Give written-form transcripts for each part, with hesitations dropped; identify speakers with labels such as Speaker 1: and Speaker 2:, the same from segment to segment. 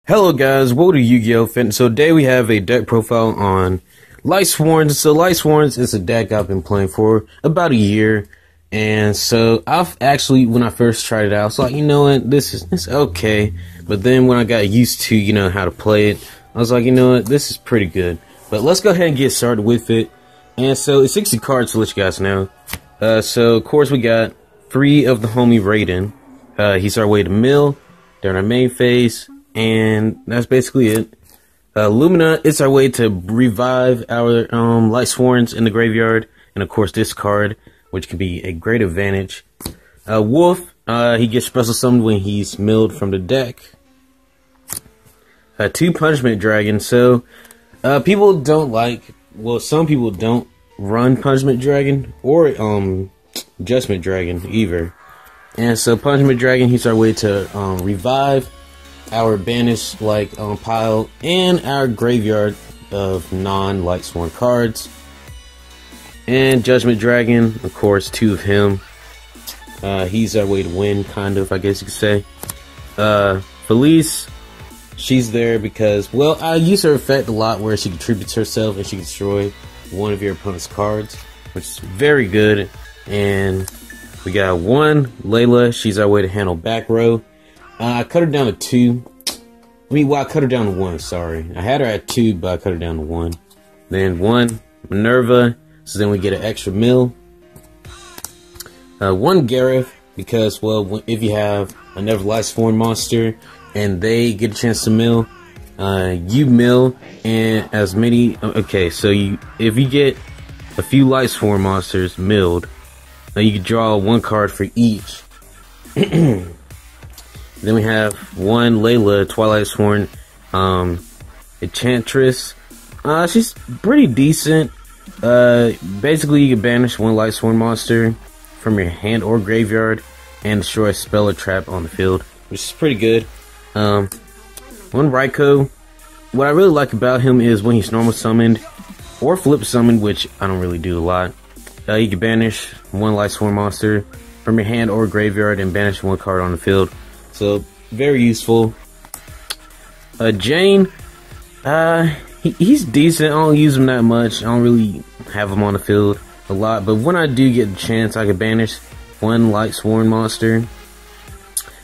Speaker 1: Hello guys, welcome to Yugioh Fitness. So today we have a deck profile on Lightsworn. So Lightsworn is a deck I've been playing for about a year. And so I've actually, when I first tried it out, I was like, you know what, this is okay. But then when I got used to, how to play it, I was like, you know what, this is pretty good. But let's go ahead and get started with it. And so it's 60 cards to let you guys know. So of course we got 3 of the homie Raiden. He's our way to mill during our main phase. And that's basically it. Lumina, it's our way to revive our Lightsworns in the graveyard. And of course this card, which can be a great advantage. Wolf, he gets special summoned when he's milled from the deck. 2 Punishment Dragon. So people don't some people don't run Punishment Dragon or Judgment Dragon either. And so Punishment Dragon, he's our way to revive our banished pile and our graveyard of non-Lightsworn cards. And Judgment Dragon, of course, 2 of him. He's our way to win, kind of, I guess you could say. Felice, she's there because, well, I use her effect a lot where she contributes herself and she can destroy one of your opponent's cards, which is very good. And we got 1 Layla, she's our way to handle back row. I cut her down to 2. I cut her down to 1, sorry. I had her at 2, but I cut her down to 1. Then 1 Minerva, so then we get an extra mill. 1 Gareth, because, well, if you have another Lightsworn monster and they get a chance to mill, you mill, and as many, okay, so if you get a few Lightsworn monsters milled, you can draw 1 card for each. Then we have 1 Layla, Twilight Sworn, Enchantress. She's pretty decent. Basically, you can banish 1 Lightsworn monster from your hand or graveyard and destroy a spell or trap on the field, which is pretty good. 1 Raikou. What I really like about him is when he's normal summoned or flip summoned, which I don't really do a lot. You can banish 1 Lightsworn monster from your hand or graveyard and banish 1 card on the field. So, very useful. Jane, he's decent. I don't use him that much. I don't really have him on the field a lot. But when I do get the chance, I can banish 1 Lightsworn monster.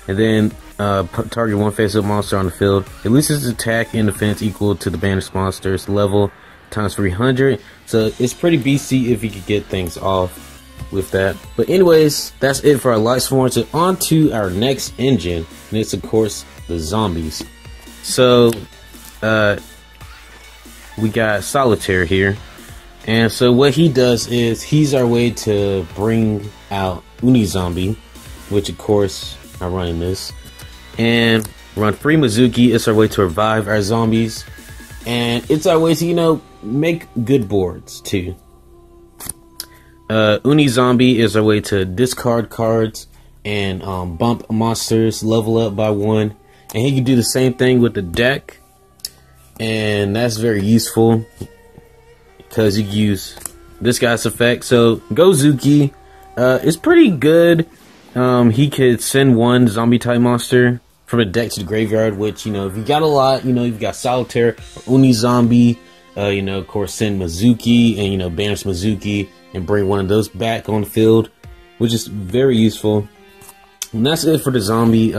Speaker 1: And then target 1 face-up monster on the field. It loses attack and defense equal to the banished monster's level times 300. So, it's pretty beastie if you could get things off with that. But anyways, that's it for our Lightsworn. So on to our next engine, and it's of course the zombies. So we got Solitaire here, and so what he does is he's our way to bring out Unizombie, which of course I'm running this, and run 3 Mizuki. It's our way to revive our zombies, and it's our way to make good boards too. Unizombie is our way to discard cards and bump monsters level up by 1. And he can do the same thing with the deck. And that's very useful because you can use this guy's effect. So Gozuki is pretty good. He could send 1 zombie type monster from the deck to the graveyard, which, if you got a lot, you've got Solitaire, Unizombie, of course send Mizuki and, banish Mizuki and bring 1 of those back on the field, which is very useful. And that's it for the zombie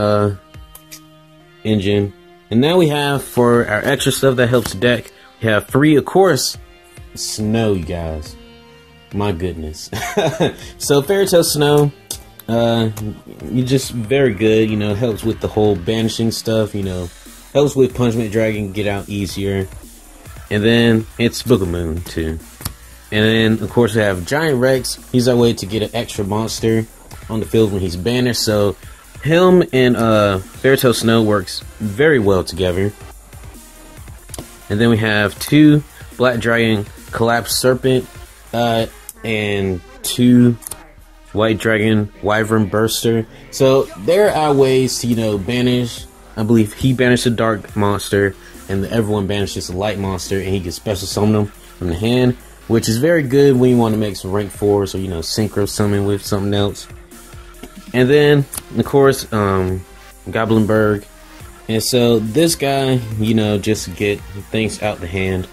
Speaker 1: engine. And now we have, for our extra stuff that helps the deck, we have 3, of course, Snow, you guys. My goodness. So Fairy Tale Snow, you're just very good, helps with the whole banishing stuff, helps with Punishment Dragon get out easier. And then it's Book of Moon too. And then, of course, we have Giant Rex. He's our way to get an extra monster on the field when he's banished. So, him and Fairy Tale Snow works very well together. And then we have 2 Black Dragon Collapsed Serpent and 2 White Dragon Wyvern Burster. So, there are ways to, banish. I believe he banished a dark monster, and everyone banishes a light monster, and he can special summon them from the hand, which is very good when you want to make some rank 4s or, synchro summon with something else. And then, of course, Goblinberg, And so this guy, you know, just to get things out the hand.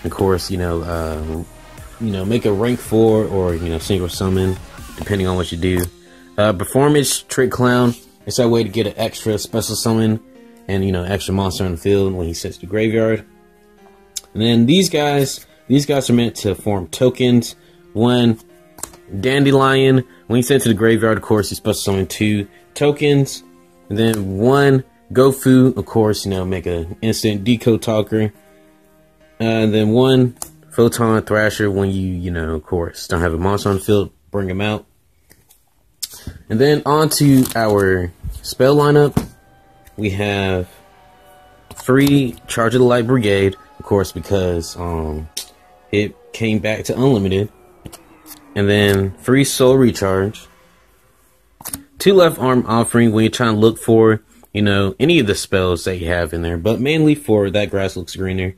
Speaker 1: Of course, you know, make a rank 4 or, you know, single summon, depending on what you do. Performance Trick Clown. It's that way to get an extra special summon and, you know, extra monster on the field when he sets the graveyard. And then these guys are meant to form tokens. One, Dandelion. When he sent to the graveyard, of course, he's supposed to summon 2 tokens. And then one, Gofu, of course, you know, make an instant Decode Talker. And then one, Photon Thrasher. When you know, of course, don't have a monster on the field, bring him out. And then on to our spell lineup. We have 3 Charge of the Light Brigade, of course, because it came back to unlimited. And then 3 Soul Recharge. 2 Left Arm Offering when you're trying to look for, you know, any of the spells that you have in there, but mainly for That Grass Looks Greener.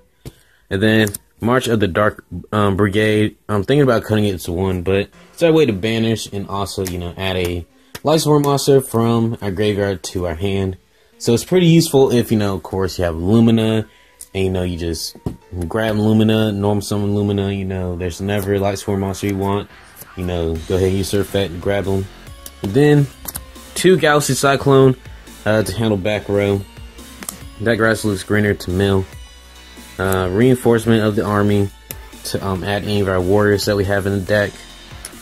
Speaker 1: And then March of the Dark Brigade. I'm thinking about cutting it to 1, but it's our way to banish and also, you know, add a Lightsworn monster from our graveyard to our hand. So it's pretty useful if, you know, of course, you have Lumina, and, you know, you just grab Lumina, normal summon Lumina, you know, there's never a Lightsworn monster you want, you know, go ahead and use Surf Effect and grab them. And then 2 Galaxy Cyclone to handle back row. That Grass Looks Greener to mill. Reinforcement of the army to add any of our warriors that we have in the deck.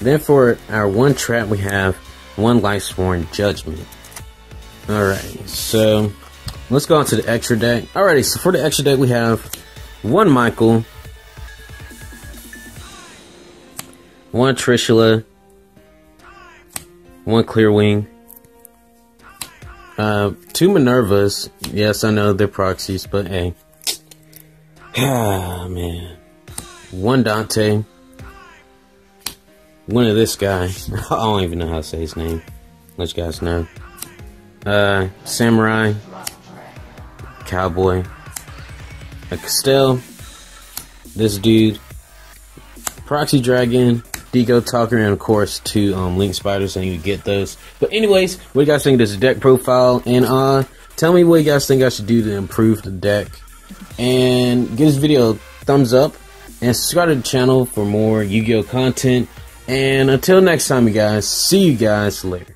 Speaker 1: Then for our 1 trap, we have 1 Lightsworn Judgment. Alright, so let's go on to the extra deck. Alrighty, so for the extra deck, we have 1 Michael, 1 Trishula, 1 Clearwing, 2 Minervas. Yes, I know they're proxies, but hey. Ah, man. 1 Dante. 1 of this guy. I don't even know how to say his name. Let you guys know. Samurai. Cowboy. A Castell. This dude. Proxy Dragon. Decode Talker, and of course 2 Link Spiders. I need to get those. But anyways, what do you guys think of this deck profile? And tell me what you guys think I should do to improve the deck. And give this video a thumbs up. And subscribe to the channel for more Yu-Gi-Oh content. And until next time, you guys. See you guys later.